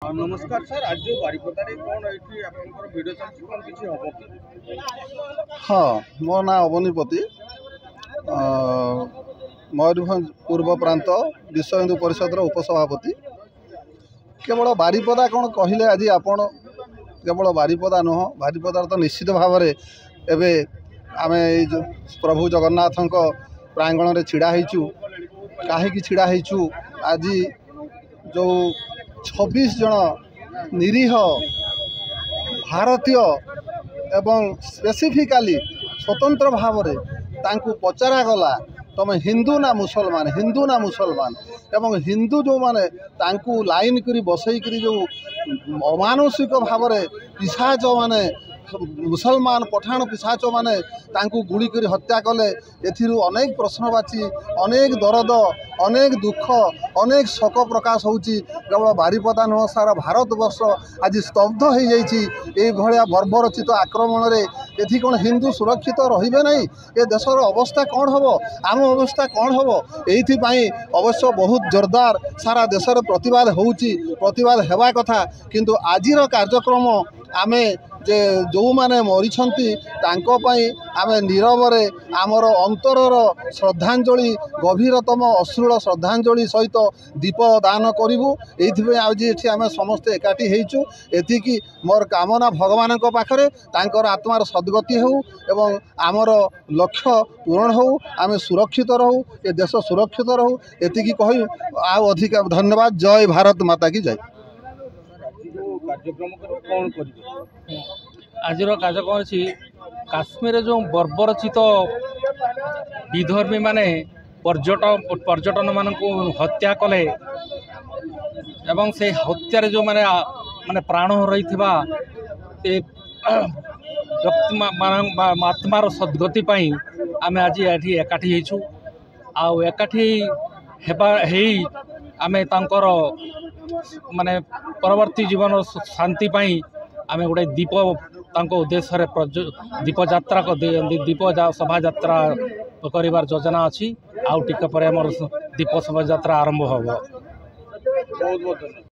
नमस्कार सर, आज जो बारिपदारे कौन एठी आपनकर वीडियो चलछि कोन किछि हबो कि? हाँ, मो ना अवनीपति मयूरभंज पूर्व प्रांत विश्व हिंदू परिषद उपसभापति। केवल बारिपदा कौन कहले आज आपण केवल बारिपदा नुह, बारिपदार तो निश्चित भाव में एवं आम प्रभु जगन्नाथ प्रांगण में छिड़ा होइचु। कहीं छिड़ा होइचु आज जो 26 जन निरीह भारतीय एवं स्पेसिफिकाली स्वतंत्र भाव में तांकू पचरा गला तुम हिंदू ना मुसलमान, हिंदू ना मुसलमान एवं हिंदू जो माने तांकू लाइन करी बसई करी जो अमानुषिक भाव में पिशाच माने मुसलमान पठाण पिशाच माने तांकू गुड़ी करी हत्या कले। एथिरु अनेक प्रश्नवाची, अनेक दरद, अनेक दुख, अनेक शोक प्रकाश होउची। केवल बारिपदा नुह सारा भारत वर्ष आज स्तब्ध हो जाइए ये बर्बरचित आक्रमण रे। एथि कौन हिंदू सुरक्षित रहिबे नहीं? ए देशर अवस्था कौन हम, आम अवस्था कौन हम? एइथिपाई अवश्य बहुत जोरदार सारा देश प्रतिवाद होउची, प्रतिवाद हेबा कथा। किंतु आजिर कार्यक्रम आमे जे जो माने मरीछंती तांको पाई आमे नीरवरे आमर अंतरर श्रद्धांजलि, गभीरतम अश्रुल श्रद्धांजलि सहित दीप दान करूँ। ये आज ये आम समस्ते एकाठी होइचु। एतिकी मोर कामना भगवान पाखरे तांकर आत्मार सद्गति हो एवं आमर लक्ष्य पूरण हो, आम सुरक्षित रहू, ए देश सुरक्षित रहू। एतिकी कही आ अधिक धन्यवाद। जय भारत माता की जय। कार्यक्रम कौन करिवे? आज कार्यक्रम अच्छी काश्मीर जो बर्बरचित विधर्मी माने पर्यटन मान हत्या कले एवं से हत्यार जो माने माने प्राण रही आत्मार सद्गति आम आज ये एकाठी होइछु। आउ एकाठी आमे तांकर माने परवर्ती जीवन शांति पाई आमे गोटे दीप तांको उद्देश्य दीप यात्रा दीप शोभा यात्रा करिवार योजना अच्छी। आउ टिके पर हमर दीप शोभा यात्रा आरंभ होबो। बहुत बहुत धन्यवाद।